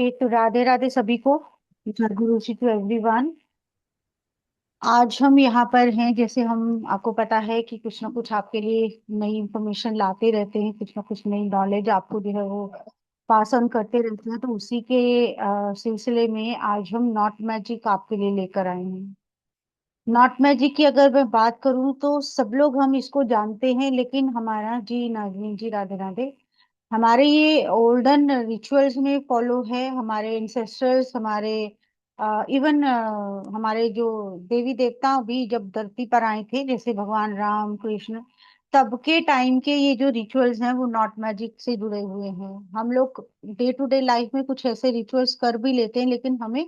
तो राधे राधे सभी को। सदगुरु टू एवरीवन। आज हम यहाँ पर हैं, जैसे हम आपको पता है कि कुछ ना कुछ आपके लिए नई इंफॉर्मेशन लाते रहते हैं, कुछ ना कुछ नई नॉलेज आपको जो है वो पास ऑन करते रहते हैं। तो उसी के सिलसिले में आज हम नॉट मैजिक आपके लिए लेकर आए हैं। नॉट मैजिक की अगर मैं बात करूं तो सब लोग हम इसको जानते हैं, लेकिन हमारा जी नाजमीन जी राधे राधे, हमारे ये ओल्डन रिचुअल्स में फॉलो है। हमारे इंसेस्टर्स, हमारे इवन हमारे जो देवी देवता भी जब धरती पर आए थे, जैसे भगवान राम कृष्ण, तब के टाइम के ये जो रिचुअल्स हैं वो नॉट मैजिक से जुड़े हुए हैं। हम लोग डे टू डे लाइफ में कुछ ऐसे रिचुअल्स कर भी लेते हैं, लेकिन हमें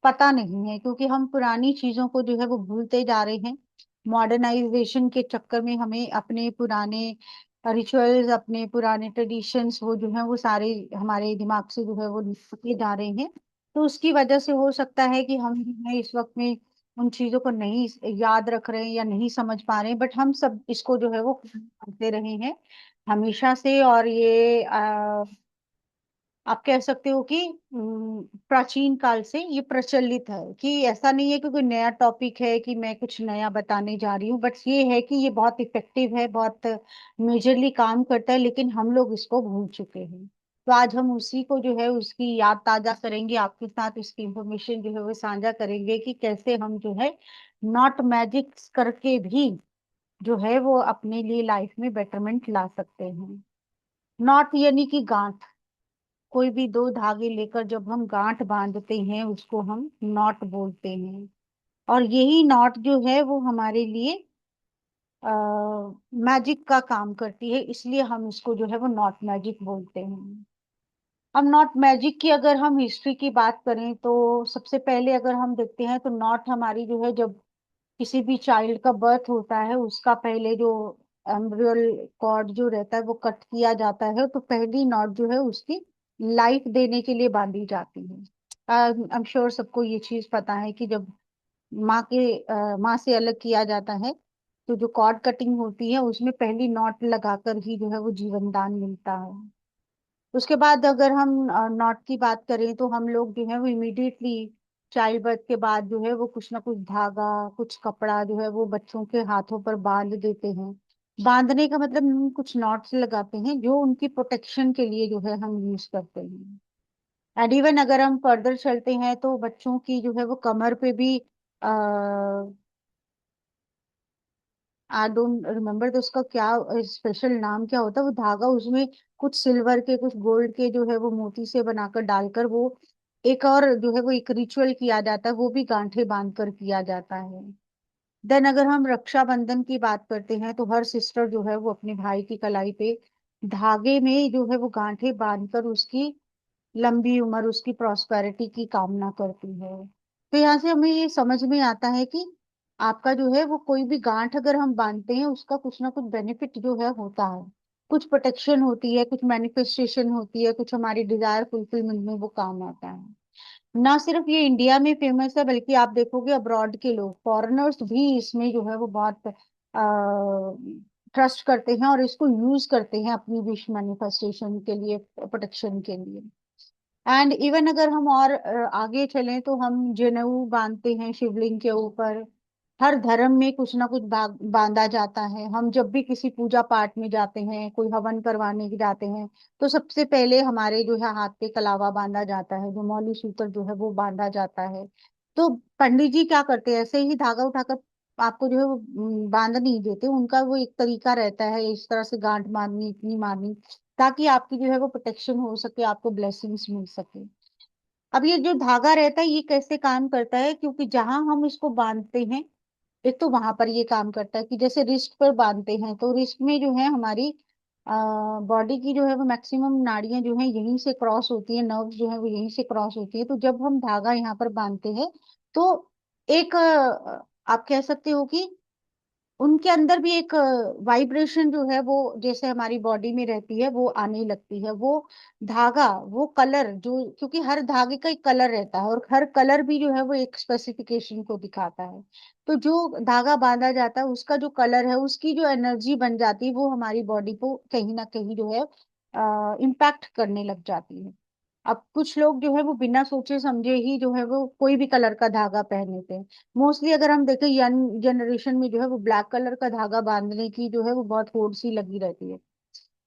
पता नहीं है, क्योंकि हम पुरानी चीजों को जो है वो भूलते जा रहे हैं। मॉडर्नाइजेशन के चक्कर में हमें अपने पुराने रिचुअल्स, अपने पुराने ट्रेडिशंस, वो जो है वो सारे हमारे दिमाग से जो है वो निकलते जा रहे हैं। तो उसकी वजह से हो सकता है कि हम जो है इस वक्त में उन चीजों को नहीं याद रख रहे हैं या नहीं समझ पा रहे हैं, बट हम सब इसको जो है वो करते रहे हैं हमेशा से। और ये आप कह सकते हो कि प्राचीन काल से ये प्रचलित है, कि ऐसा नहीं है कि कोई नया टॉपिक है कि मैं कुछ नया बताने जा रही हूँ, बट ये है कि ये बहुत इफेक्टिव है, बहुत मेजरली काम करता है, लेकिन हम लोग इसको भूल चुके हैं। तो आज हम उसी को जो है उसकी याद ताजा करेंगे, आपके साथ उसकी इंफॉर्मेशन जो है वो साझा करेंगे कि कैसे हम जो है नॉट मैजिक करके भी जो है वो अपने लिए लाइफ में बेटरमेंट ला सकते हैं। नॉट यानी कि गांठ। कोई भी दो धागे लेकर जब हम गांठ बांधते हैं उसको हम नॉट बोलते हैं। और यही नॉट जो है वो हमारे लिए मैजिक का काम करती है, इसलिए हम इसको जो है वो नॉट मैजिक बोलते हैं। अब नॉट मैजिक की अगर हम हिस्ट्री की बात करें तो सबसे पहले अगर हम देखते हैं तो नॉट हमारी जो है, जब किसी भी चाइल्ड का बर्थ होता है उसका पहले जो एम्ब्रियल कॉर्ड जो रहता है वो कट किया जाता है, तो पहली नॉट जो है उसकी लाइफ देने के लिए बांधी जाती है। आई एम श्योर सबको ये चीज पता है कि जब माँ से अलग किया जाता है तो जो कॉर्ड कटिंग होती है उसमें पहली नॉट लगाकर ही जो है वो जीवन दान मिलता है। उसके बाद अगर हम नॉट की बात करें तो हम लोग जो है वो इमीडिएटली चाइल्ड बर्थ के बाद जो है वो कुछ ना कुछ धागा, कुछ कपड़ा जो है वो बच्चों के हाथों पर बांध देते हैं। बांधने का मतलब हम कुछ नॉट्स लगाते हैं जो उनकी प्रोटेक्शन के लिए जो है हम यूज करते हैं। एंड इवन अगर हम फर्दर चलते हैं तो बच्चों की जो है वो कमर पे भी आई डोंट रिमेम्बर तो उसका क्या स्पेशल नाम क्या होता है, वो धागा उसमें कुछ सिल्वर के कुछ गोल्ड के जो है वो मोती से बनाकर डालकर वो एक और जो है वो एक रिचुअल किया जाता है, वो भी गांठे बांध कर किया जाता है। देन अगर हम रक्षाबंधन की बात करते हैं तो हर सिस्टर जो है वो अपने भाई की कलाई पे धागे में जो है वो गांठे बांधकर उसकी लंबी उम्र, उसकी प्रॉस्पेरिटी की कामना करती है। तो यहाँ से हमें ये समझ में आता है कि आपका जो है वो कोई भी गांठ अगर हम बांधते हैं उसका कुछ ना कुछ बेनिफिट जो है होता है। कुछ प्रोटेक्शन होती है, कुछ मैनिफेस्टेशन होती है, कुछ हमारी डिजायर फुलफिलमेंट में वो काम आता है। ना सिर्फ ये इंडिया में फेमस है, बल्कि आप देखोगे अब्रॉड के लोग, फॉरेनर्स भी इसमें जो है वो बहुत ट्रस्ट करते हैं और इसको यूज करते हैं अपनी विश मैनिफेस्टेशन के लिए, प्रोटेक्शन के लिए। एंड इवन अगर हम और आगे चलें तो हम जनेऊ बांधते हैं शिवलिंग के ऊपर। हर धर्म में कुछ ना कुछ बांधा जाता है। हम जब भी किसी पूजा पाठ में जाते हैं, कोई हवन करवाने जाते हैं, तो सबसे पहले हमारे जो है हाथ पे कलावा बांधा जाता है, जो मौली सूत्र जो है वो बांधा जाता है। तो पंडित जी क्या करते हैं, ऐसे ही धागा उठाकर आपको जो है वो बांध नहीं देते, उनका वो एक तरीका रहता है इस तरह से गांठ मारनी, इतनी मारनी, ताकि आपकी जो है वो प्रोटेक्शन हो सके, आपको ब्लेसिंग्स मिल सके। अब ये जो धागा रहता है ये कैसे काम करता है, क्योंकि जहां हम इसको बांधते हैं, एक तो वहां पर ये काम करता है कि जैसे रिस्ट पर बांधते हैं तो रिस्ट में जो है हमारी बॉडी की जो है वो मैक्सिमम नाड़ियां जो है यहीं से क्रॉस होती है, नर्व जो है वो यहीं से क्रॉस होती है। तो जब हम धागा यहाँ पर बांधते हैं तो एक आप कह सकते हो कि उनके अंदर भी एक वाइब्रेशन जो है वो जैसे हमारी बॉडी में रहती है वो आने लगती है। वो धागा, वो कलर जो, क्योंकि हर धागे का एक कलर रहता है और हर कलर भी जो है वो एक स्पेसिफिकेशन को दिखाता है। तो जो धागा बांधा जाता है उसका जो कलर है, उसकी जो एनर्जी बन जाती है, वो हमारी बॉडी को कहीं ना कहीं जो है इम्पैक्ट करने लग जाती है। अब कुछ लोग जो है वो बिना सोचे समझे ही जो है वो कोई भी कलर का धागा पहन लेते हैं। मोस्टली अगर हम देखें यंग जनरेशन में जो है वो ब्लैक कलर का धागा बांधने की जो है वो बहुत होड़ सी लगी रहती है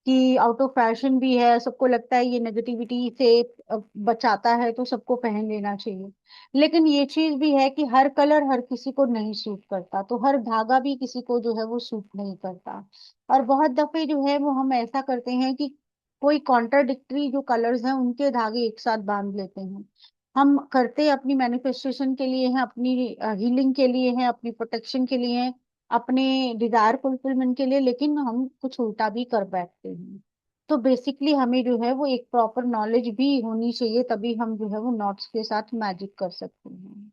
कि आउट ऑफ फैशन भी है, सबको लगता है ये नेगेटिविटी से बचाता है तो सबको पहन लेना चाहिए। लेकिन ये चीज भी है कि हर कलर हर किसी को नहीं सूट करता, तो हर धागा भी किसी को जो है वो सूट नहीं करता। और बहुत दफे जो है वो हम ऐसा करते हैं कि कोई कॉन्ट्राडिक्टरी जो कलर्स हैं उनके धागे एक साथ बांध लेते हैं। हम करते अपनी मैनिफेस्टेशन के लिए हैं, अपनी हीलिंग के लिए हैं, अपनी प्रोटेक्शन के लिए हैं, अपने डिजायर फुलफिलमेंट के लिए, लेकिन हम कुछ उल्टा भी कर बैठते हैं। तो बेसिकली हमें जो है वो एक प्रॉपर नॉलेज भी होनी चाहिए, तभी हम जो है वो नॉट्स के साथ मैजिक कर सकते हैं।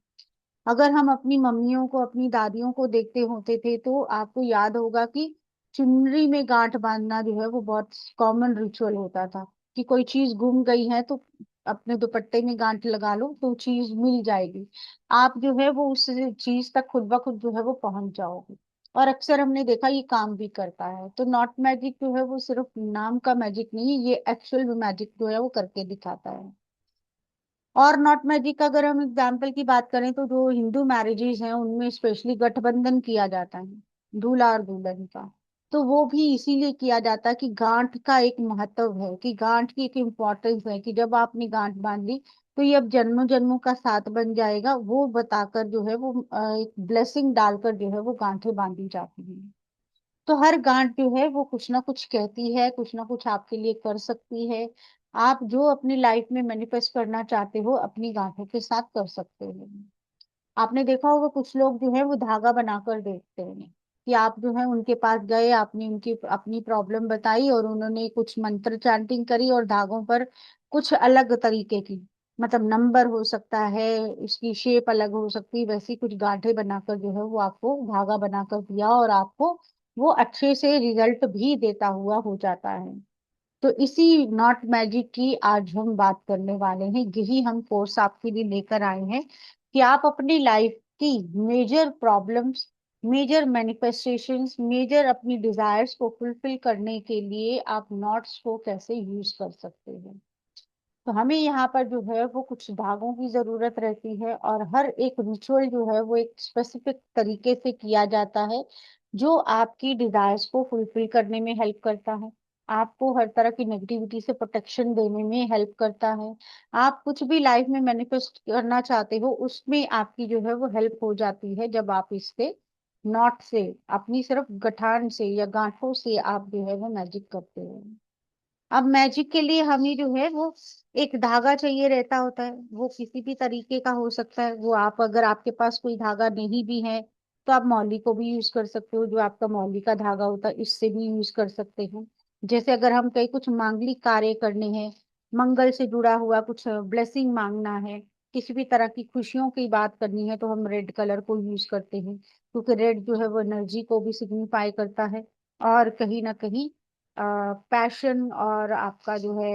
अगर हम अपनी मम्मियों को अपनी दादियों को देखते होते थे तो आपको याद होगा कि चुनरी में गांठ बांधना जो है वो बहुत कॉमन रिचुअल होता था कि कोई चीज गुम गई है तो अपने दुपट्टे में गांठ लगा लो तो चीज मिल जाएगी। आप जो है वो उस चीज तक खुद ब खुद जो है वो पहुंच जाओगे। और अक्सर हमने देखा ये काम भी करता है। तो नॉट मैजिक जो है वो सिर्फ नाम का मैजिक नहीं, ये एक्चुअल मैजिक जो है वो करके दिखाता है। और नॉट मैजिक अगर हम एग्जाम्पल की बात करें तो जो हिंदू मैरिजेज हैं उनमें स्पेशली गठबंधन किया जाता है दूल्हा और दुल्हन का। तो वो भी इसीलिए किया जाता है कि गांठ का एक महत्व है, कि गांठ की एक इम्पोर्टेंस है, कि जब आपने गांठ बांध ली तो ये अब जन्मों जन्मों का साथ बन जाएगा, वो बताकर जो है वो एक ब्लेसिंग डालकर जो है वो गांठें बांधी जाती हैं। तो हर गांठ जो है वो कुछ ना कुछ कहती है, कुछ ना कुछ आपके लिए कर सकती है। आप जो अपनी लाइफ में मैनिफेस्ट करना चाहते हो अपनी गांठों के साथ कर सकते हो। आपने देखा होगा कुछ लोग जो है वो धागा बनाकर देखते हैं कि आप जो है उनके पास गए, आपने उनकी अपनी प्रॉब्लम बताई और उन्होंने कुछ मंत्र चैंटिंग करी और धागों पर कुछ अलग तरीके की, मतलब नंबर हो सकता है, उसकी शेप अलग हो सकती है, वैसी कुछ गांठें बनाकर जो है वो आपको धागा बनाकर दिया और आपको वो अच्छे से रिजल्ट भी देता हुआ हो जाता है। तो इसी नॉट मैजिक की आज हम बात करने वाले हैं, यही हम कोर्स आपके लिए लेकर आए हैं कि आप अपनी लाइफ की major problems, major manifestations, major अपनी डिजायर्स को फुलफिल करने के लिए आप नॉट्स को कैसे यूज कर सकते हैं। तो हमें यहाँ पर जो है वो कुछ धागों की जरूरत रहती है और हर एक रिचुअल जो है वो एक स्पेसिफिक तरीके से किया जाता है जो आपकी डिजायर्स को फुलफिल करने में हेल्प करता है, आपको हर तरह की नेगेटिविटी से प्रोटेक्शन देने में हेल्प करता है। आप कुछ भी लाइफ में मैनिफेस्ट करना चाहते हो उसमें आपकी जो है वो हेल्प हो जाती है जब आप इससे नॉट से, अपनी सिर्फ गठान से या गांठों से आप जो है वो मैजिक करते हो। अब मैजिक के लिए हमें जो है वो एक धागा चाहिए रहता होता है, वो किसी भी तरीके का हो सकता है। वो आप अगर आपके पास कोई धागा नहीं भी है तो आप मौली को भी यूज कर सकते हो, जो आपका मौली का धागा होता है इससे भी यूज कर सकते हो। जैसे अगर हम कहीं कुछ मांगलिक कार्य करने हैं, मंगल से जुड़ा हुआ कुछ ब्लेसिंग मांगना है, किसी भी तरह की खुशियों की बात करनी है तो हम रेड कलर को यूज करते हैं क्योंकि रेड जो है वो एनर्जी को भी सिग्निफाई करता है और कहीं ना कहीं पैशन और आपका जो है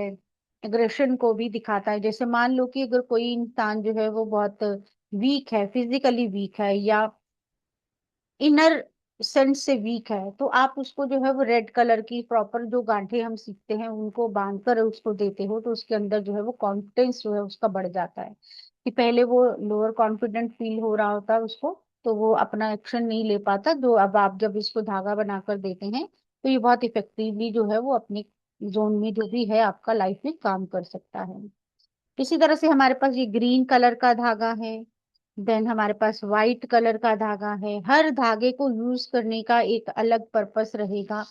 एग्रेशन को भी दिखाता है। जैसे मान लो कि अगर कोई इंसान जो है वो बहुत वीक है, फिजिकली वीक है या इनर सेंस से वीक है, तो आप उसको जो है वो रेड कलर की प्रॉपर जो गांठें हम सीखते हैं उनको बांधकर उसको देते हो तो उसके अंदर जो है वो कॉन्फिडेंस जो है उसका बढ़ जाता है। कि पहले वो लोअर कॉन्फिडेंट फील हो रहा होता है उसको, तो वो अपना एक्शन नहीं ले पाता, जो अब आप जब इसको धागा बनाकर देते हैं तो ये बहुत इफेक्टिवली जो है वो अपने जोन में जो भी है आपका लाइफ में काम कर सकता है। इसी तरह से हमारे पास ये ग्रीन कलर का धागा है, देन हमारे पास व्हाइट कलर का धागा है। हर धागे को यूज करने का एक अलग पर्पस रहेगा,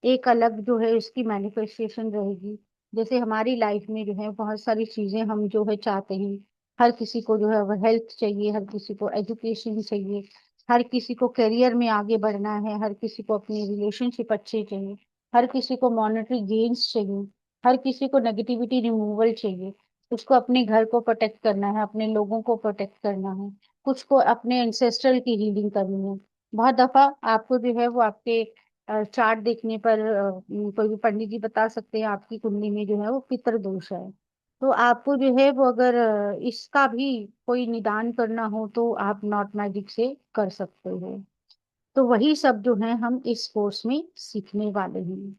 एक अलग जो है इसकी मैनिफेस्टेशन रहेगी। जैसे हमारी लाइफ में जो है बहुत सारी चीजें हम जो है चाहते हैं, हर किसी को जो है वो हेल्थ चाहिए, हर किसी को एजुकेशन चाहिए, हर किसी को करियर में आगे बढ़ना है, हर किसी को अपनी रिलेशनशिप अच्छे चाहिए, हर किसी को मॉनेटरी गेन्स चाहिए, हर किसी को नेगेटिविटी रिमूवल चाहिए, उसको अपने घर को प्रोटेक्ट करना है, अपने लोगों को प्रोटेक्ट करना है, कुछ को अपने एंसेस्ट्रल की हीलिंग करनी है। बहुत दफा आपको जो है वो आपके चार्ट देखने पर कोई भी पंडित जी बता सकते हैं आपकी कुंडली में जो है वो पितृ दोष है। तो आपको जो है वो अगर इसका भी कोई निदान करना हो तो आप नॉट मैजिक से कर सकते हो। तो वही सब जो है हम इस कोर्स में सीखने वाले हैं।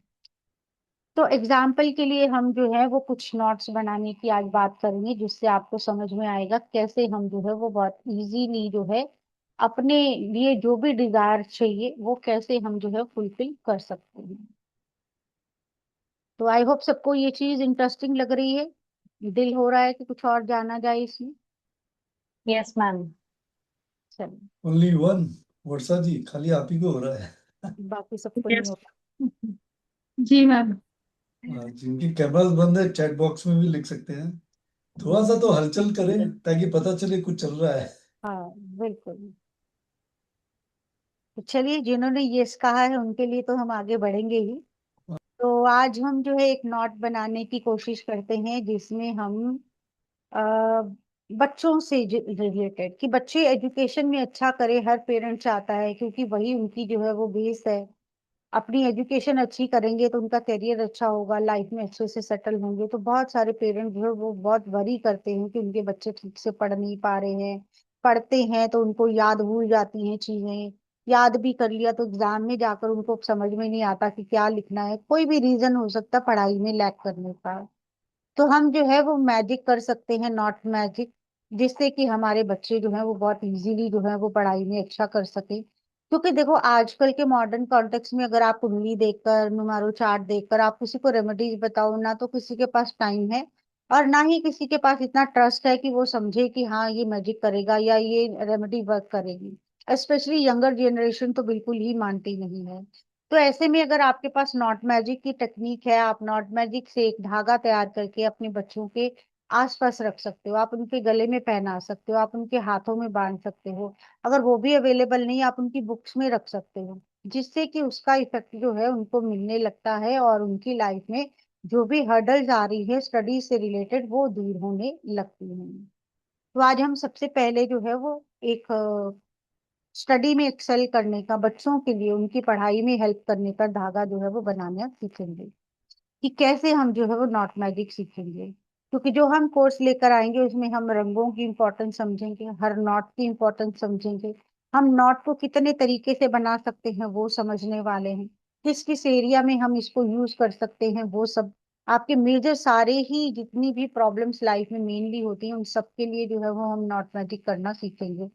तो एग्जाम्पल के लिए हम जो है वो कुछ नोट्स बनाने की आज बात करेंगे, जिससे आपको समझ में आएगा कैसे हम जो है वो बहुत इजीली जो है अपने लिए जो भी डिजायर चाहिए वो कैसे हम जो है फुलफिल कर सकते हैं। तो आई होप सबको ये चीज इंटरेस्टिंग लग रही है, दिल हो रहा है कि कुछ और जाना जाए इसमें। Yes ma'am. चलिए, ओनली वन। वर्षा जी, खाली आप ही को हो रहा है। बाकी सबको नहीं यस होता। जी मैम। जिनकी कैमरास बंद है चैट बॉक्स में भी लिख सकते हैं। थोड़ा सा तो हलचल करें ताकि पता चले कुछ चल रहा है। हाँ, बिल्कुल। तो चलिए, जिन्होंने यस कहा है उनके लिए तो हम आगे बढ़ेंगे ही। तो आज हम जो है एक नोट बनाने की कोशिश करते हैं जिसमें हम अ, बच्चों से रिलेटेड, कि बच्चे एजुकेशन में अच्छा करे, हर पेरेंट चाहता है, क्योंकि वही उनकी जो है वो बेस है। अपनी एजुकेशन अच्छी करेंगे तो उनका करियर अच्छा होगा, लाइफ में अच्छे से सेटल होंगे। तो बहुत सारे पेरेंट जो है वो बहुत वरी करते हैं कि उनके बच्चे ठीक से पढ़ नहीं पा रहे हैं, पढ़ते हैं तो उनको याद भूल जाती हैं चीजें, याद भी कर लिया तो एग्जाम में जाकर उनको समझ में नहीं आता कि क्या लिखना है। कोई भी रीजन हो सकता है पढ़ाई में लैग करने का। तो हम जो है वो मैजिक कर सकते हैं, नॉट मैजिक, जिससे कि हमारे बच्चे जो है वो बहुत इजीली जो है वो पढ़ाई में अच्छा कर सके। क्योंकि देखो, आजकल के मॉडर्न कॉन्टेक्स्ट में अगर आप उंगली देखकर, नुमारो चार्ट देखकर आप किसी को रेमेडीज बताओ ना, तो किसी के पास टाइम है और ना ही किसी के पास इतना ट्रस्ट है कि वो समझे कि हाँ ये मैजिक करेगा या ये रेमेडी वर्क करेगी। स्पेशली यंगर जनरेशन तो बिल्कुल ही मानती नहीं है। तो ऐसे में अगर आपके पास नॉट मैजिक की टेक्निक है, आप नॉट मैजिक से एक धागा तैयार करके अपने बच्चों के आसपास रख सकते हो, आप उनके गले में पहना सकते हो, आप उनके हाथों में बांध सकते हो। अगर वो भी अवेलेबल नहीं, आप उनकी बुक्स में रख सकते हो, जिससे कि उसका इफेक्ट जो है उनको मिलने लगता है और उनकी लाइफ में जो भी हर्डल्स आ रही है स्टडी से रिलेटेड वो दूर होने लगती हैं। तो आज हम सबसे पहले जो है वो एक स्टडी में एक्सेल करने का, बच्चों के लिए उनकी पढ़ाई में हेल्प करने का धागा जो है वो बनाना सीखेंगे, कि कैसे हम जो है वो नॉट मैजिक सीखेंगे। क्योंकि जो हम कोर्स लेकर आएंगे उसमें हम रंगों की इंपॉर्टेंस समझेंगे, हर नॉट की इंपॉर्टेंस समझेंगे, हम नॉट को कितने तरीके से बना सकते हैं वो समझने वाले हैं, किस किस एरिया में हम इसको यूज कर सकते हैं वो सब। आपके मेजर सारे ही जितनी भी प्रॉब्लम्स लाइफ में मेनली होती हैं उन सब के लिए जो है वो हम नॉट मैजिक करना सीखेंगे।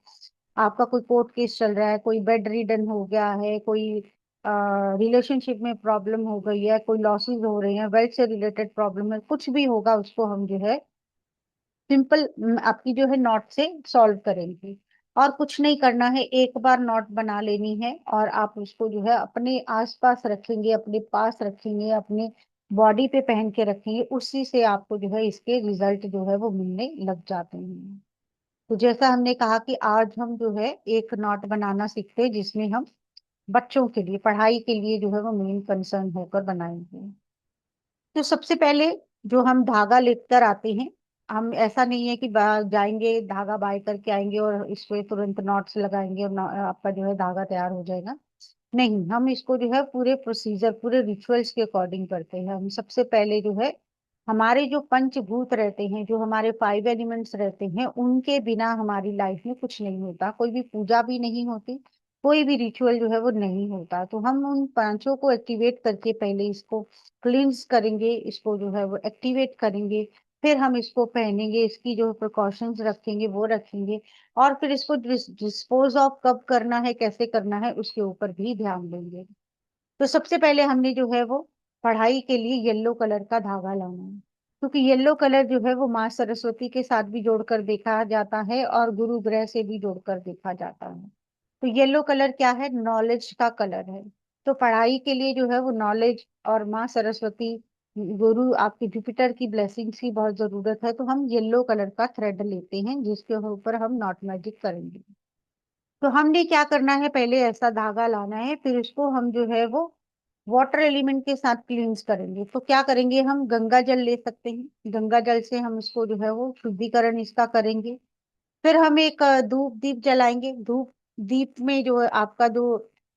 आपका कोई कोर्ट केस चल रहा है, कोई बेड रिडन हो गया है, कोई रिलेशनशिप में प्रॉब्लम हो गई है, कोई लॉसेस हो रहे हैं, वेल्थ से रिलेटेड प्रॉब्लम है, कुछ भी होगा उसको हम जो है सिंपल आपकी जो है नोट से सॉल्व करेंगे। और कुछ नहीं करना है, एक बार नोट बना लेनी है और आप उसको जो है अपने आसपास रखेंगे, अपने पास रखेंगे, अपने बॉडी पे पहन के रखेंगे, उसी से आपको जो है इसके रिजल्ट जो है वो मिलने लग जाते हैं। तो जैसा हमने कहा कि आज हम जो है एक नोट बनाना सीखते हैं जिसमें हम बच्चों के लिए पढ़ाई के लिए जो है वो मेन कंसर्न होकर बनाएंगे। तो सबसे पहले जो हम धागा लेकर आते हैं, हम ऐसा नहीं है कि जाएंगे धागा बाय करके आएंगे और इस पे तुरंत नॉट्स लगाएंगे और आपका जो है धागा तैयार हो जाएगा। नहीं, हम इसको जो है पूरे प्रोसीजर, पूरे रिचुअल्स के अकॉर्डिंग करते हैं। हम सबसे पहले जो है हमारे जो पंचभूत रहते हैं, जो हमारे 5 एलिमेंट्स रहते हैं, उनके बिना हमारी लाइफ में कुछ नहीं होता, कोई भी पूजा भी नहीं होती, कोई भी रिचुअल जो है वो नहीं होता। तो हम उन पांचों को एक्टिवेट करके पहले इसको क्लींस करेंगे, इसको जो है वो एक्टिवेट करेंगे, फिर हम इसको पहनेंगे, इसकी जो प्रिकॉशंस रखेंगे वो रखेंगे, और फिर इसको डिस्पोज ऑफ कब करना है, कैसे करना है, उसके ऊपर भी ध्यान देंगे। तो सबसे पहले हमने जो है वो पढ़ाई के लिए येलो कलर का धागा लाना है, क्योंकि येलो कलर जो है वो माँ सरस्वती के साथ भी जोड़कर देखा जाता है और गुरु ग्रह से भी जोड़कर देखा जाता है। तो येलो कलर क्या है? नॉलेज का कलर है। तो पढ़ाई के लिए जो है वो नॉलेज और माँ सरस्वती, गुरु आपके जुपिटर की ब्लेसिंग्स की बहुत जरूरत है। तो हम येलो कलर का थ्रेड लेते हैं जिसके ऊपर हम नॉट मैजिक करेंगे। तो हमने क्या करना है, पहले ऐसा धागा लाना है, फिर उसको हम जो है वो वाटर एलिमेंट के साथ क्लींस करेंगे। तो क्या करेंगे, हम गंगा जल ले सकते हैं, गंगा जल से हम इसको जो है वो शुद्धिकरण इसका करेंगे। फिर हम एक धूप दीप जलाएंगे। धूप दीप में जो है आपका जो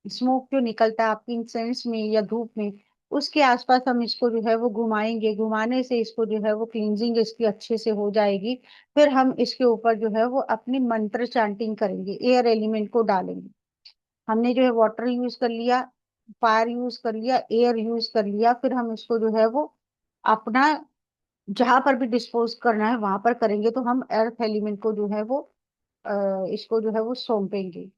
स्मोक जो निकलता है आपकी इंसेंस में या धूप में, उसके आसपास हम इसको जो है वो घुमाएंगे, घुमाने से इसको जो है वो क्लींजिंग इसकी अच्छे से हो जाएगी। फिर हम इसके ऊपर जो है वो अपनी मंत्र चैंटिंग करेंगे, एयर एलिमेंट को डालेंगे। हमने जो है वाटर यूज कर लिया, फायर यूज कर लिया, एयर यूज कर लिया, फिर हम इसको जो है वो अपना जहां पर भी डिस्पोज करना है वहां पर करेंगे, तो हम अर्थ एलिमेंट को जो है वो इसको जो है वो सौंपेंगे।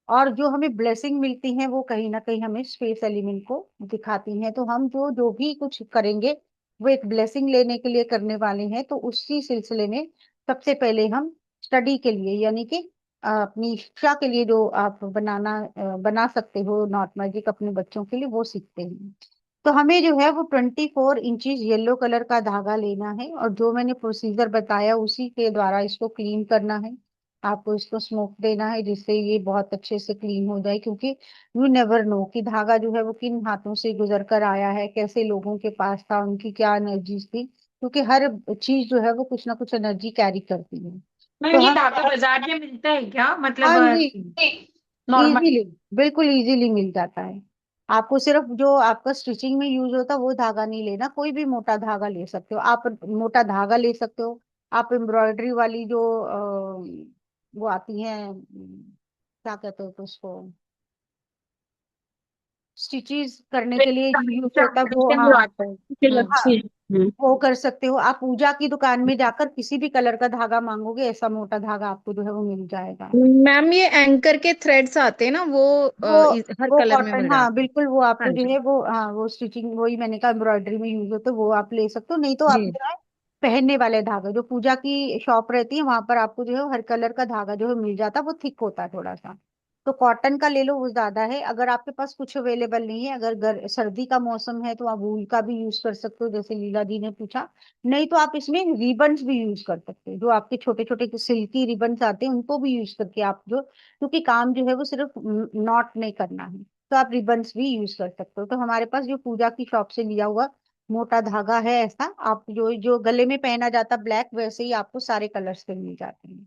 और जो हमें ब्लेसिंग मिलती है वो कहीं ना कहीं हमें स्पेस एलिमेंट को दिखाती हैं। तो हम जो जो भी कुछ करेंगे वो एक ब्लेसिंग लेने के लिए करने वाले हैं। तो उसी सिलसिले में सबसे पहले हम स्टडी के लिए, यानी कि अपनी शिक्षा के लिए जो आप बना सकते हो नॉट मैजिक अपने बच्चों के लिए, वो सीखते हैं। तो हमें जो है वो 24 इंचज येलो कलर का धागा लेना है, और जो मैंने प्रोसीजर बताया उसी के द्वारा इसको क्लीन करना है। आपको इसको स्मोक देना है जिससे ये बहुत अच्छे से क्लीन हो जाए, क्योंकि यू नेवर नो कि धागा जो है वो किन हाथों से गुजर कर आया है, कैसे लोगों के पास था, उनकी क्या एनर्जीज थी, क्योंकि हर चीज जो है वो कुछ ना कुछ एनर्जी कैरी करती है। मैम तो ये हम, धागा बाजार में मिलता है क्या, हाँ मतलब जी, नॉर्मल? इजीली, बिल्कुल इजीली मिल जाता है। आपको सिर्फ जो आपका स्टिचिंग में यूज होता है वो धागा नहीं लेना, कोई भी मोटा धागा ले सकते हो आप, मोटा धागा ले सकते हो। आप एम्ब्रॉयडरी वाली जो वो आती हैं, क्या कहते हो तो उसको, स्टिचेस करने के लिए जो यूज होता है वो, जो हाँ। आता है फिर हाँ, अच्छी। वो कर सकते हो। आप पूजा की दुकान में जाकर किसी भी कलर का धागा मांगोगे, ऐसा मोटा धागा आपको जो है वो मिल जाएगा। मैम ये एंकर के थ्रेड्स आते हैं ना, वो वो हर वो कलर में कॉटन, मिल हाँ जाते हैं। बिल्कुल, वो आपको हाँ जो जी। है वो, हाँ वो स्टिचिंग वही मैंने कहा एम्ब्रॉयडरी में यूज होता है, वो आप ले सकते हो। नहीं तो आप जी। जो है पहनने वाले धागे, जो पूजा की शॉप रहती है वहां पर आपको जो है हर कलर का धागा जो है मिल जाता है, वो थिक होता है थोड़ा सा। तो कॉटन का ले लो, वो ज्यादा है। अगर आपके पास कुछ अवेलेबल नहीं है, अगर सर्दी का मौसम है तो आप वूल का भी यूज कर सकते हो, जैसे लीला जी ने पूछा। नहीं तो आप इसमें रिबन्स भी यूज कर सकते हो, जो आपके छोटे छोटे सिल्की रिबन्स आते हैं उनको भी यूज करके आप जो, क्योंकि काम जो है वो सिर्फ नॉट नहीं करना है, तो आप रिबन्स भी यूज कर सकते हो। तो हमारे पास जो पूजा की शॉप से लिया हुआ मोटा धागा है, ऐसा आप जो जो गले में पहना जाता ब्लैक, वैसे ही आपको सारे कलर्स के मिल जाते हैं।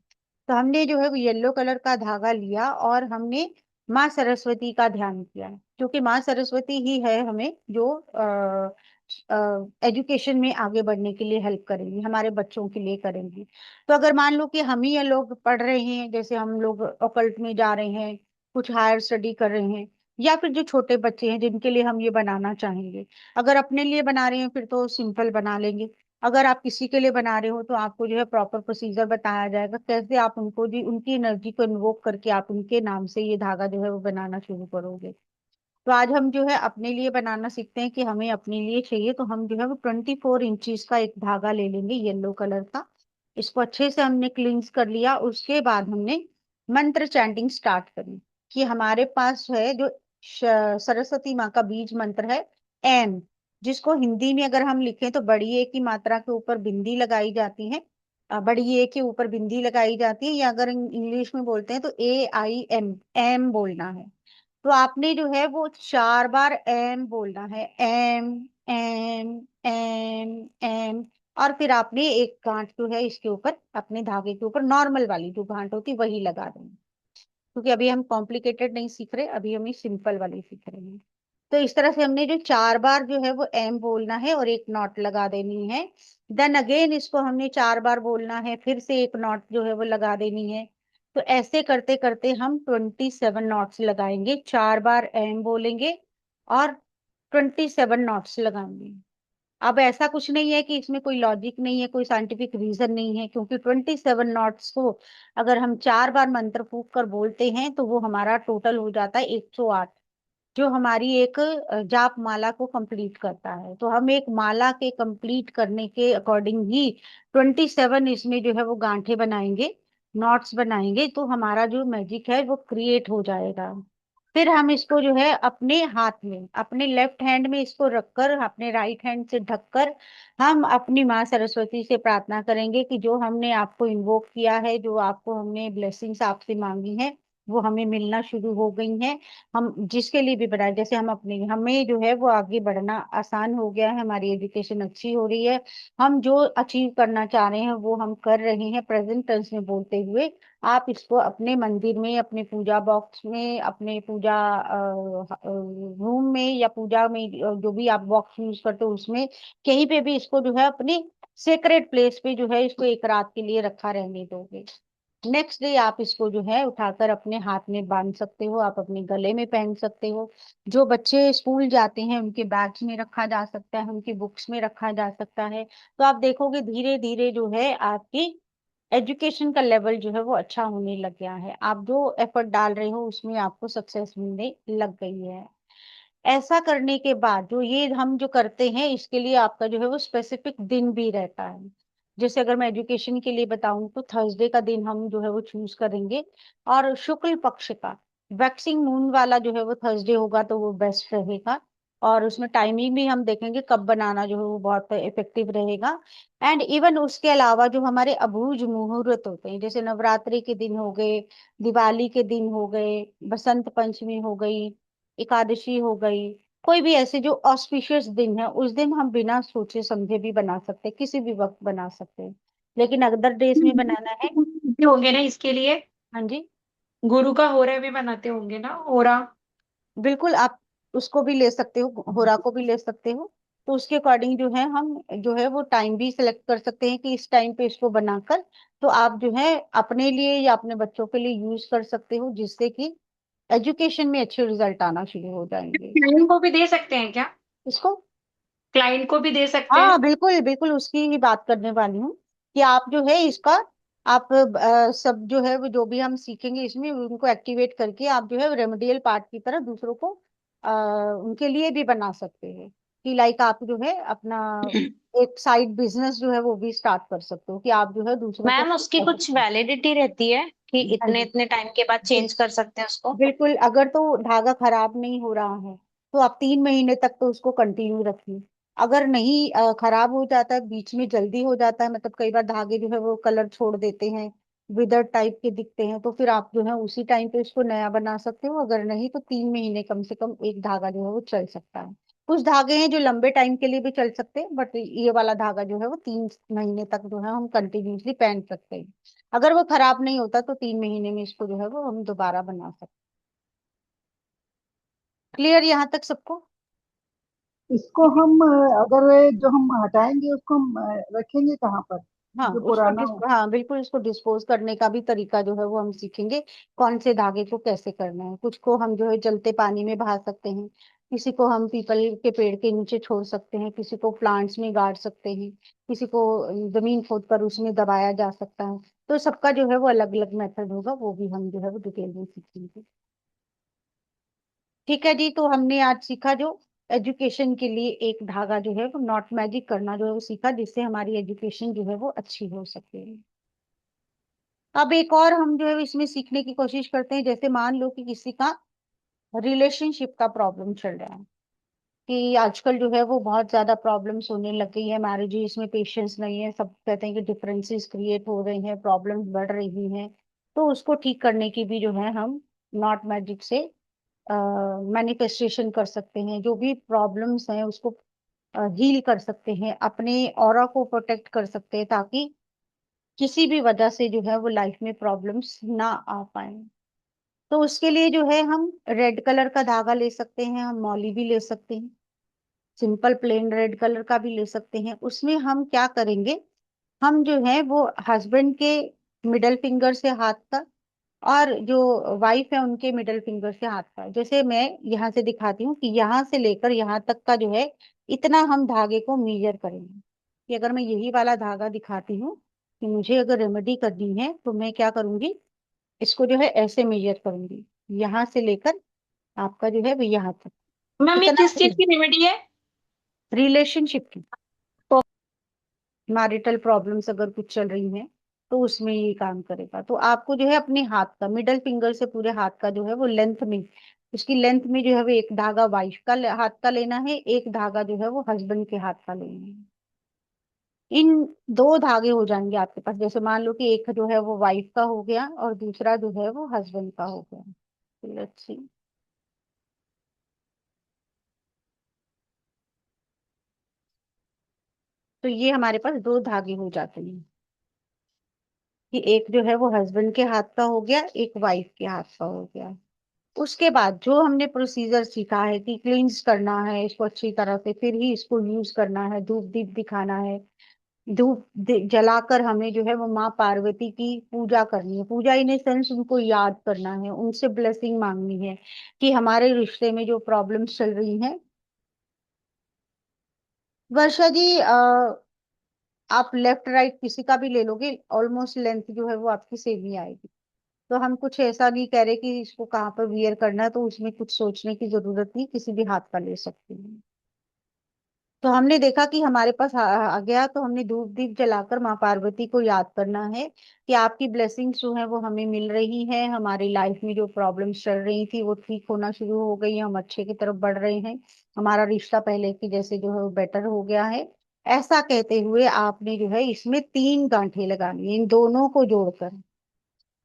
तो हमने जो है वो येलो कलर का धागा लिया, और हमने माँ सरस्वती का ध्यान किया, क्योंकि माँ सरस्वती ही है हमें जो एजुकेशन में आगे बढ़ने के लिए हेल्प करेंगी, हमारे बच्चों के लिए करेंगी। तो अगर मान लो कि हम ही ये लोग पढ़ रहे हैं, जैसे हम लोग ऑकल्ट में जा रहे हैं, कुछ हायर स्टडी कर रहे हैं, या फिर जो छोटे बच्चे हैं जिनके लिए हम ये बनाना चाहेंगे, अगर अपने लिए बना रहे हैं फिर तो सिंपल बना लेंगे। अगर आप किसी के लिए बना रहे हो तो आपको जो है प्रॉपर प्रोसीजर बताया जाएगा, कैसे आप उनको जी उनकी एनर्जी को इन्वोक करके आप उनके नाम से ये धागा जो है वो बनाना शुरू करोगे। तो आज हम जो है अपने लिए बनाना सीखते हैं कि हमें अपने लिए चाहिए, तो हम जो है वो 24 इंचज का एक धागा ले लेंगे येलो कलर का। इसको अच्छे से हमने क्लींस कर लिया, उसके बाद हमने मंत्र चैंटिंग स्टार्ट करी। कि हमारे पास है जो सरस्वती माँ का बीज मंत्र है, एम, जिसको हिंदी में अगर हम लिखें तो बड़ी ए की मात्रा के ऊपर बिंदी लगाई जाती है, बड़ी ए के ऊपर बिंदी लगाई जाती है, या अगर इंग्लिश में बोलते हैं तो AIM, एम बोलना है। तो आपने जो है वो 4 बार एम बोलना है, एम, एम, एम, एम। और फिर आपने एक गांठ जो है इसके ऊपर, अपने धागे के ऊपर नॉर्मल वाली जो गांठ होती है वही लगा देंगे, क्योंकि अभी हम कॉम्प्लिकेटेड नहीं सीख रहे, अभी हम सिंपल वाली सीख रहे हैं। तो इस तरह से हमने जो 4 बार जो है वो एम बोलना है और एक नॉट लगा देनी है। देन अगेन इसको हमने 4 बार बोलना है, फिर से एक नॉट जो है वो लगा देनी है। तो ऐसे करते करते हम 27 नॉट्स लगाएंगे, 4 बार एम बोलेंगे और 27 नॉट्स लगाएंगे। अब ऐसा कुछ नहीं है कि इसमें कोई लॉजिक नहीं है, कोई साइंटिफिक रीजन नहीं है, क्योंकि 27 नॉट्स को अगर हम 4 बार मंत्र फूक कर बोलते हैं तो वो हमारा टोटल हो जाता है 108, जो हमारी एक जाप माला को कंप्लीट करता है। तो हम एक माला के कंप्लीट करने के अकॉर्डिंग ही 27 इसमें जो है वो गांठे बनाएंगे, नॉट्स बनाएंगे, तो हमारा जो मैजिक है वो क्रिएट हो जाएगा। फिर हम इसको जो है अपने हाथ में, अपने लेफ्ट हैंड में इसको रखकर, अपने राइट हैंड से ढककर हम अपनी माँ सरस्वती से प्रार्थना करेंगे कि जो हमने आपको इन्वोक किया है, जो आपको हमने ब्लेसिंग्स आपसे मांगी है, वो हमें मिलना शुरू हो गई हैं। हम जिसके लिए भी बनाए, जैसे हम अपने, हमें जो है वो आगे बढ़ना आसान हो गया है, हमारी एजुकेशन अच्छी हो रही है, हम जो अचीव करना चाह रहे हैं वो हम कर रहे हैं प्रेजेंट टेंस में बोलते हुए। आप इसको अपने मंदिर में, अपने पूजा बॉक्स में, अपने पूजा रूम में, या पूजा में जो भी आप बॉक्स यूज करते हो उसमें, कहीं पे भी इसको जो है अपने सेक्रेट प्लेस पे जो है इसको एक रात के लिए रखा रहने दोगे। नेक्स्ट डे आप इसको जो है उठाकर अपने हाथ में बांध सकते हो, आप अपने गले में पहन सकते हो। जो बच्चे स्कूल जाते हैं उनके बैग्स में रखा जा सकता है, उनकी बुक्स में रखा जा सकता है। तो आप देखोगे धीरे धीरे जो है आपकी एजुकेशन का लेवल जो है वो अच्छा होने लग गया है। आप जो एफर्ट डाल रहे हो उसमें आपको सक्सेस मिलने लग गई है। ऐसा करने के बाद जो ये हम जो करते हैं इसके लिए आपका जो है वो स्पेसिफिक दिन भी रहता है। जैसे अगर मैं एजुकेशन के लिए बताऊं तो थर्सडे का दिन हम जो है वो चूज करेंगे, और शुक्ल पक्ष का वैक्सिंग मून वाला जो है वो थर्सडे होगा तो वो बेस्ट रहेगा। और उसमें टाइमिंग भी हम देखेंगे कब बनाना जो है वो बहुत इफेक्टिव रहेगा। एंड इवन उसके अलावा जो हमारे अबूझ मुहूर्त होते हैं, जैसे नवरात्रि के दिन हो गए, दिवाली के दिन हो गए, बसंत पंचमी हो गई, एकादशी हो गई, कोई भी ऐसे जो ऑस्पिशियस दिन है उस दिन हम बिना सोचे समझे भी बना सकते हैं, किसी भी वक्त बना सकते हैं। लेकिन अदर डेज में बनाना है। होंगे ना इसके लिए? हाँ जी, गुरु का होरा भी बनाते होंगे ना, होरा? बिल्कुल आप उसको भी ले सकते हो, होरा को भी ले सकते हो। तो उसके अकॉर्डिंग जो है हम जो है वो टाइम भी सिलेक्ट कर सकते हैं कि इस टाइम पे इसको बनाकर तो आप जो है अपने लिए या अपने बच्चों के लिए यूज कर सकते हो, जिससे कि एजुकेशन में अच्छे रिजल्ट आना शुरू हो जाएंगे। क्लाइंट को भी दे सकते हैं क्या? इसको क्लाइंट को भी दे सकते हैं? हाँ बिल्कुल बिल्कुल, उसकी ही बात करने वाली हूँ कि आप जो है इसका आप सब जो है वो जो भी हम सीखेंगे इसमें उनको एक्टिवेट करके आप जो है रेमेडियल पार्ट की तरह दूसरों को उनके लिए भी बना सकते हैं। कि लाइक आप जो है अपना एक साइड बिजनेस जो है वो भी स्टार्ट कर सकते हो कि आप जो है दूसरों को मैम उसकी कुछ वैलिडिटी रहती है कि हाँ इतने जी, इतने टाइम के बाद चेंज कर सकते हैं उसको? बिल्कुल। अगर तो धागा खराब नहीं हो रहा है तो आप 3 महीने तक तो उसको कंटिन्यू रखिए। अगर नहीं खराब हो जाता है, बीच में जल्दी हो जाता है, मतलब कई बार धागे जो है वो कलर छोड़ देते हैं, विदर टाइप के दिखते हैं, तो फिर आप जो है उसी टाइम पे उसको नया बना सकते हो। अगर नहीं तो 3 महीने कम से कम एक धागा जो है वो चल सकता है। कुछ धागे हैं जो लंबे टाइम के लिए भी चल सकते हैं, बट ये वाला धागा जो है वो 3 महीने तक जो है हम कंटिन्यूसली पहन सकते हैं। अगर वो खराब नहीं होता तो 3 महीने में इसको जो है वो हम दोबारा बना सकते हैं। क्लियर यहाँ तक सबको? इसको हम अगर जो हम हटाएंगे उसको हम रखेंगे कहाँ पर, हाँ जो उसको पुराना हो? हाँ बिल्कुल, उसको डिस्पोज करने का भी तरीका जो है वो हम सीखेंगे। कौन से धागे को कैसे करना है, कुछ को हम जो है जलते पानी में बहा सकते हैं, किसी को हम पीपल के पेड़ के नीचे छोड़ सकते हैं, किसी को प्लांट्स में गाड़ सकते हैं, किसी को जमीन खोद कर उसमें दबाया जा सकता है। तो सबका जो है वो अलग अलग मेथड होगा, वो भी हम जो है वो डिटेल में सीखेंगे। ठीक है जी, तो हमने आज सीखा जो एजुकेशन के लिए एक धागा जो है वो नॉट मैजिक करना जो है वो सीखा, जिससे हमारी एजुकेशन जो है वो अच्छी हो सके। अब एक और हम जो है इसमें सीखने की कोशिश करते हैं। जैसे मान लो कि किसी का रिलेशनशिप का प्रॉब्लम चल रहा है, कि आजकल जो है वो बहुत ज्यादा प्रॉब्लम्स होने लग गई है, मैरिजेस में पेशेंस नहीं है, सब कहते हैं कि डिफरेंसेस क्रिएट हो रहे हैं, प्रॉब्लम्स बढ़ रही हैं। तो उसको ठीक करने की भी जो है हम नॉट मैजिक से मैनिफेस्टेशन कर सकते हैं। जो भी प्रॉब्लम्स हैं उसको हील कर सकते हैं, अपने ऑरा को प्रोटेक्ट कर सकते हैं, ताकि किसी भी वजह से जो है वो लाइफ में प्रॉब्लम्स ना आ पाए। तो उसके लिए जो है हम रेड कलर का धागा ले सकते हैं, हम मौली भी ले सकते हैं, सिंपल प्लेन रेड कलर का भी ले सकते हैं। उसमें हम क्या करेंगे, हम जो है वो हस्बैंड के मिडल फिंगर से हाथ का, और जो वाइफ है उनके मिडल फिंगर से हाथ का, जैसे मैं यहाँ से दिखाती हूँ कि यहाँ से लेकर यहाँ तक का जो है इतना हम धागे को मेजर करेंगे। कि अगर मैं यही वाला धागा दिखाती हूँ कि मुझे अगर रेमेडी करनी है तो मैं क्या करूंगी, इसको जो है ऐसे मेजर करूंगी, यहाँ से लेकर आपका जो है वो यहाँ तक मैम ये इतना। किस चीज की रेमेडी है? रिलेशनशिप की, मैरिटल प्रॉब्लम्स अगर कुछ चल रही हैं तो उसमें ये काम करेगा। तो आपको जो है अपने हाथ का मिडल फिंगर से पूरे हाथ का जो है वो लेंथ में, उसकी लेंथ में जो है वो एक धागा वाइफ का हाथ का लेना है, एक धागा जो है वो हस्बैंड के हाथ का लेना है। इन दो धागे हो जाएंगे आपके पास। जैसे मान लो कि एक जो है वो वाइफ का हो गया और दूसरा जो है वो हस्बैंड का हो गया। लेट्स सी, तो ये हमारे पास दो धागे हो जाते हैं कि एक जो है वो हस्बैंड के हाथ का हो गया, एक वाइफ के हाथ का हो गया। उसके बाद जो हमने प्रोसीजर सीखा है कि क्लींस करना है इसको अच्छी तरह से, फिर ही इसको यूज करना है, धूप दीप दिखाना है, जलाकर हमें जो है वो माँ पार्वती की पूजा करनी है। पूजा इन सेंस उनको याद करना है, उनसे ब्लेसिंग मांगनी है कि हमारे रिश्ते में जो प्रॉब्लम्स चल रही हैं। वर्षा जी, आप लेफ्ट राइट किसी का भी ले लोगे, ऑलमोस्ट लेंथ जो है वो आपकी सेम ही आएगी। तो हम कुछ ऐसा नहीं कह रहे कि इसको कहाँ पर वियर करना है, तो उसमें कुछ सोचने की जरूरत नहीं, किसी भी हाथ का ले सकते हैं। तो हमने देखा कि हमारे पास आ गया, तो हमने धूप दीप जलाकर माँ पार्वती को याद करना है कि आपकी ब्लेसिंग्स जो है वो हमें मिल रही है, हमारी लाइफ में जो प्रॉब्लम्स चल रही थी वो ठीक होना शुरू हो गई है, हम अच्छे की तरफ बढ़ रहे हैं, हमारा रिश्ता पहले की जैसे जो है वो बेटर हो गया है। ऐसा कहते हुए आपने जो है इसमें 3 गांठें लगानी है, इन दोनों को जोड़कर,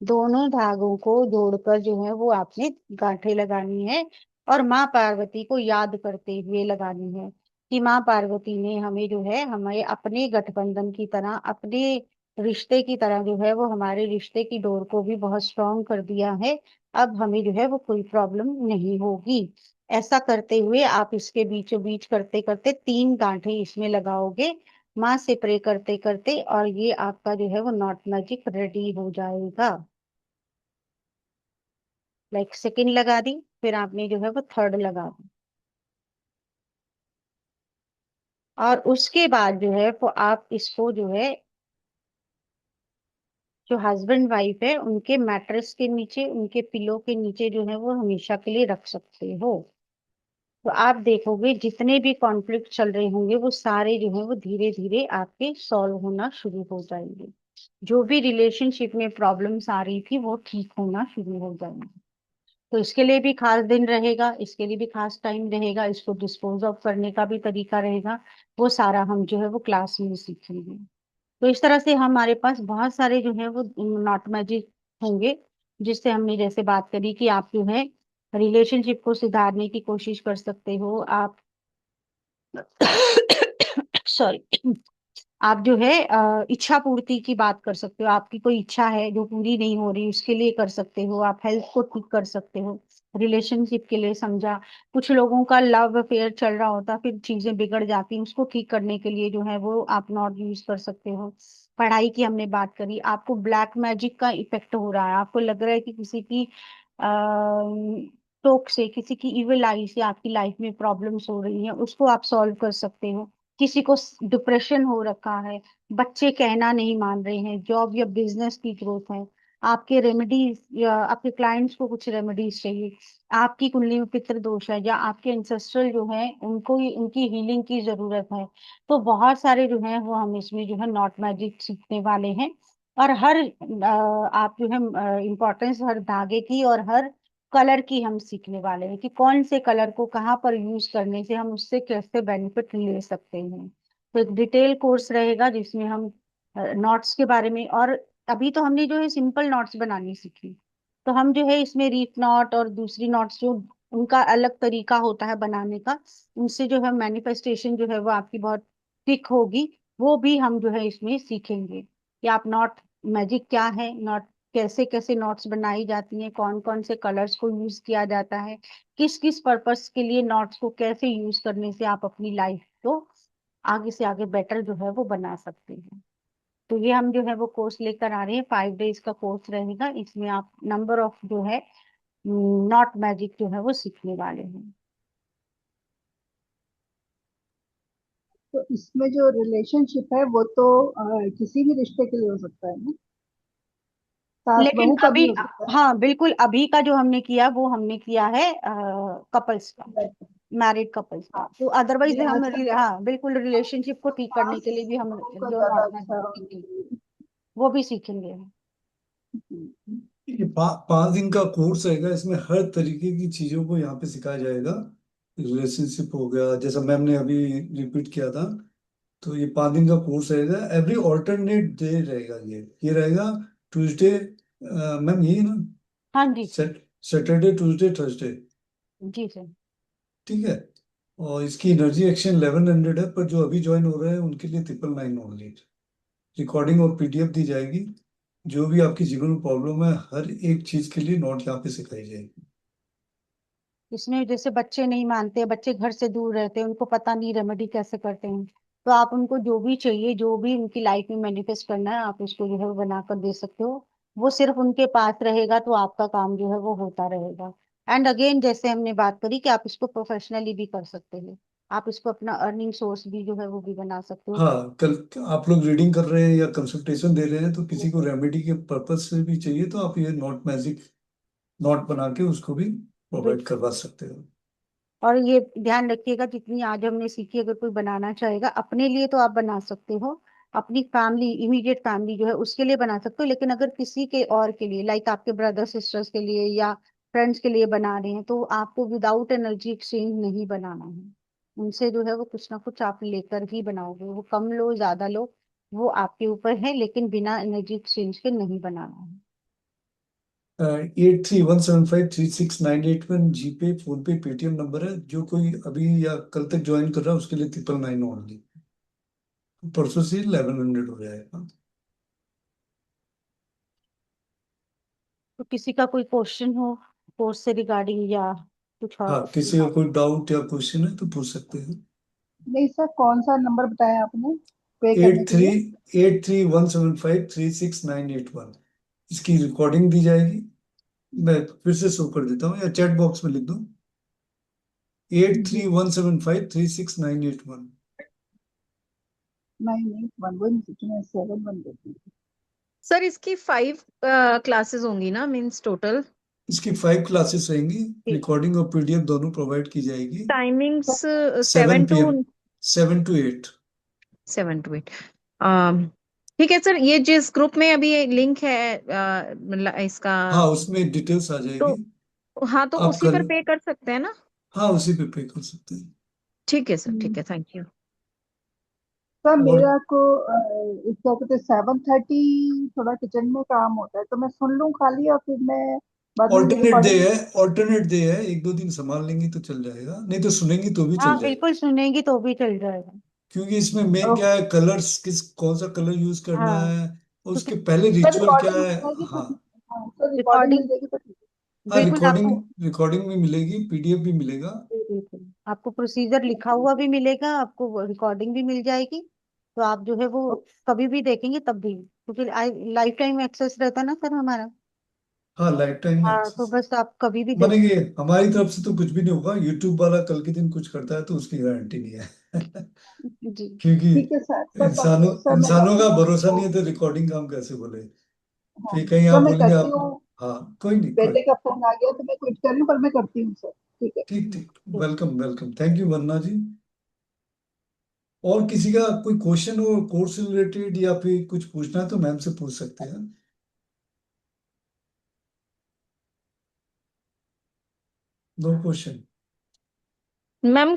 दोनों धागों को जोड़कर जो है वो आपने गांठें लगानी है। और माँ पार्वती को याद करते हुए लगानी है कि माँ पार्वती ने हमें जो है, हमें अपने गठबंधन की तरह, अपने रिश्ते की तरह जो है वो हमारे रिश्ते की डोर को भी बहुत स्ट्रांग कर दिया है। अब हमें जो है वो कोई प्रॉब्लम नहीं होगी। ऐसा करते हुए आप इसके बीचों बीच करते करते 3 गांठें इसमें लगाओगे, माँ से प्रे करते करते, और ये आपका जो है वो नॉट मैजिक रेडी हो जाएगा। लाइक सेकंड लगा दी, फिर आपने जो है वो थर्ड लगा दी, और उसके बाद जो है वो आप इसको जो है, जो हस्बैंड वाइफ है उनके मैट्रेस के नीचे, उनके पिलो के नीचे जो है वो हमेशा के लिए रख सकते हो। तो आप देखोगे जितने भी कॉन्फ्लिक्ट चल रहे होंगे वो सारे जो है वो धीरे धीरे आपके सॉल्व होना शुरू हो जाएंगे। जो भी रिलेशनशिप में प्रॉब्लम्स आ रही थी वो ठीक होना शुरू हो जाएंगे। तो इसके लिए भी खास दिन रहेगा, इसके लिए भी खास टाइम रहेगा, इसको डिस्पोज ऑफ करने का भी तरीका रहेगा, वो सारा हम जो है वो क्लास में सीखेंगे। तो इस तरह से हमारे पास बहुत सारे जो है वो नॉट मैजिक होंगे, जिससे हमने जैसे बात करी कि आप जो है रिलेशनशिप को सुधारने की कोशिश कर सकते हो। आप सॉरी, आप जो है इच्छा पूर्ति की बात कर सकते हो, आपकी कोई इच्छा है जो पूरी नहीं हो रही उसके लिए कर सकते हो, आप हेल्थ को ठीक कर सकते हो रिलेशनशिप के लिए, समझा। कुछ लोगों का लव अफेयर चल रहा होता, फिर चीजें बिगड़ जाती, उसको ठीक करने के लिए जो है वो आप नॉट यूज कर सकते हो। पढ़ाई की हमने बात करी, आपको ब्लैक मैजिक का इफेक्ट हो रहा है, आपको लग रहा है कि किसी की टोक से, किसी की इविल आई से आपकी लाइफ में प्रॉब्लम्स हो रही हैं, उसको आप सॉल्व कर सकते हो। किसी को डिप्रेशन हो रखा है, बच्चे कहना नहीं मान रहे हैं, जॉब या बिजनेस की ग्रोथ है, आपके रेमेडीज या आपके क्लाइंट्स को कुछ रेमेडीज चाहिए, आपकी कुंडली में पितृ दोष है या आपके एंसेस्ट्रल जो है उनको उनकी हीलिंग की जरूरत है, तो बहुत सारे जो है वो हम इसमें जो है नॉट मैजिक सीखने वाले हैं। और हर आप जो है इम्पोर्टेंस हर धागे की और हर कलर की हम सीखने वाले हैं कि कौन से कलर को कहाँ पर यूज करने से हम उससे कैसे बेनिफिट ले सकते हैं। तो एक डिटेल कोर्स रहेगा जिसमें हम नॉट्स के बारे में, और अभी तो हमने जो है सिंपल नॉट्स बनानी सीखी, तो हम जो है इसमें रीफ नॉट और दूसरी नॉट्स जो उनका अलग तरीका होता है बनाने का, उनसे जो है मैनिफेस्टेशन जो है वो आपकी बहुत क्विक होगी, वो भी हम जो है इसमें सीखेंगे कि आप नॉट मैजिक क्या है, नॉट कैसे कैसे नोट्स बनाई जाती हैं, कौन कौन से कलर्स को यूज किया जाता है, किस किस पर्पस के लिए नोट्स को कैसे यूज करने से आप अपनी लाइफ को आगे से आगे बेटर जो है वो बना सकते हैं। तो ये हम जो है वो कोर्स लेकर आ रहे हैं, 5 डेज का कोर्स रहेगा, इसमें आप नंबर ऑफ जो है नॉट मैजिक जो है वो सीखने वाले हैं। तो इसमें जो रिलेशनशिप है वो तो किसी भी रिश्ते के लिए हो सकता है ना, सास लेकिन बहू का भी अभी, हो सकता हाँ बिल्कुल, अभी का जो हमने किया वो हमने किया है कपल्स का, है। मैरिड कपल्स का। हाँ, तो अदरवाइज ये हम आजकल हाँ बिल्कुल रिलेशनशिप को ठीक करने के सास लिए भी हम बहू का जो ज्यादा नॉट अच्छा होना मैजिक चाहिए। वो भी सीखेंगे हम। ये 5 दिन का कोर्स रहेगा, इसमें हर तरीके की चीजों को यहाँ पे सिखाया जाएगा। रिलेशनशिप हो गया, जैसा मैम ने अभी रिपीट किया था। तो ये 5 दिन का कोर्स रहेगा, एवरी ऑल्टरनेट डे रहेगा, ये रहेगा ट्यूसडे, मैम यही ना, हाँ जी। सैटरडे ट्यूसडे थर्सडे, जी सर। ठीक है। और इसकी एनर्जी एक्शन 1100 है, पर जो अभी ज्वाइन हो रहे हैं उनके लिए 999 ओनली। रिकॉर्डिंग और पीडीएफ दी जाएगी, जो भी आपकी जीवन में प्रॉब्लम है हर एक चीज के लिए नोट यहाँ पे सिखाई जाएगी। इसमें जैसे बच्चे नहीं मानते, बच्चे घर से दूर रहते हैं, उनको पता नहीं रेमेडी कैसे करते हैं, तो आप उनको जो भी चाहिए, जो भी उनकी लाइफ में मैनिफेस्ट करना है, आप उसको जो है वो बना कर दे सकते हो। वो सिर्फ उनके पास रहेगा तो आपका काम जो है वो होता रहेगा। एंड अगेन, जैसे हमने बात करी कि आप इसको प्रोफेशनली भी कर सकते हो, आप इसको अपना अर्निंग सोर्स भी जो है वो भी बना सकते हो। हाँ, कल आप लोग रीडिंग कर रहे हैं या कंसल्टेशन दे रहे हैं तो किसी को रेमेडी के पर्पज से भी चाहिए तो आप ये नॉट मैजिक नॉट बना के उसको भी प्रोवाइड बिल्कुल। करवा सकते हो। और ये ध्यान रखिएगा, जितनी आज हमने सीखी, अगर कोई बनाना चाहेगा अपने लिए तो आप बना सकते हो, अपनी फैमिली, इमीडिएट फैमिली जो है उसके लिए बना सकते हो। लेकिन अगर किसी के और के लिए, लाइक आपके ब्रदर सिस्टर्स के लिए या फ्रेंड्स के लिए बना रहे हैं, तो आपको विदाउट एनर्जी एक्सचेंज नहीं बनाना है। उनसे जो है वो कुछ ना कुछ आप लेकर ही बनाओगे, वो कम लो ज्यादा लो वो आपके ऊपर है, लेकिन बिना एनर्जी एक्सचेंज के नहीं बनाना है। 8317536981 जीपे, फोन पे, पेटीएम नंबर है। जो कोई अभी या कल तक ज्वाइन कर रहा है उसके लिए 999 ओनली। परसों से 1100 हो जाएगा। तो किसी का कोई क्वेश्चन हो कोर्स से रिगार्डिंग या कुछ और हाँ, किसी का कोई डाउट या क्वेश्चन है तो पूछ सकते हैं। नहीं सर, कौन सा नंबर बताया आपने पे करने एट के थ्री लिए? 8317536981। इसकी रिकॉर्डिंग दी जाएगी। मैं फिर से शो कर देता हूँ या चैट बॉक्स में लिख दूँ। 8317536981। 981 वन कितने 7 1 देती सर इसकी 5 क्लासेस होंगी ना, मीन्स टोटल इसकी 5 क्लासेस रहेंगी। ठीक। रिकॉर्डिंग और पीडीएफ दोनों प्रोवाइड की जाएगी। Timings 7 7 to PM 7 to 8। 8। ठीक है सर, ये जिस ग्रुप में अभी लिंक है इसका, हाँ, उसमें डिटेल्स आ तो जाएगी। हाँ, तो आप उसी कल, पर पे कर सकते हैं ना? हाँ, उसी पे पे कर सकते हैं। ठीक है सर, ठीक है। है, थैंक यू। सर और मेरा को क्या कहते हैं 7:30 थोड़ा किचन में काम होता है, तो मैं सुन लूं खाली और फिर मैं बाद में ऑल्टरनेट डे रिकॉर्डिंग। है, ऑल्टरनेट डे है, एक दो दिन संभाल लेंगी तो चल जाएगा, नहीं तो सुनेंगी तो भी चल हाँ जाएगा। बिल्कुल, सुनेंगी तो भी चल जाएगा। क्योंकि इसमें मेन क्या है, कलर्स किस कौन सा कलर यूज करना हाँ, है, और क्योंकि उसके पहले सर रिचुअल क्या रिकॉर्डिंग है। मिल जाएगी तो हाँ, ठीक है। हाँ सर, रिकॉर्डिंग रिकॉर्डिंग मिल जाएगी तो ठीक है। हाँ, बिल्कुल रिकॉर्डिंग आपको, रिकॉर्डिंग भी मिलेगी, पीडीएफ भी मिलेगा। बिल्कुल आपको प्रोसीजर लिखा हुआ भी मिलेगा, आपको रिकॉर्डिंग भी मिल जाएगी। तो आप जो है वो कभी भी देखेंगे तब भी, क्योंकि लाइफ टाइम एक्सेस रहता है ना सर हमारा। हाँ, लाइफ टाइम में हाँ, तो एक्सेस। बस आप कभी भी देख। माने कि हमारी तरफ से तो कुछ भी नहीं होगा, यूट्यूब वाला कल के दिन कुछ करता है तो उसकी गारंटी नहीं है। जी। क्योंकि ठीक है सर। इंसानों सर मैं इंसानों करती का हूँ भरोसा नहीं तो। है तो रिकॉर्डिंग काम कैसे बोले। हाँ फिर कहीं सर, आप मैं बोलेंगे करती आप। हूँ। हाँ, कोई नहीं, कोई। बेटे का फोन आ गया तो मैं क्विट कर लूँ, पर मैं करती हूँ सर। ठीक है। ठीक ठीक। ठीक। वेलकम वेलकम, थैंक यू वन्ना जी। और किसी का कोई क्वेश्चन हो कोर्स से रिलेटेड या फिर कुछ पूछना है तो मैम से पूछ सकते हैं। No question. मैम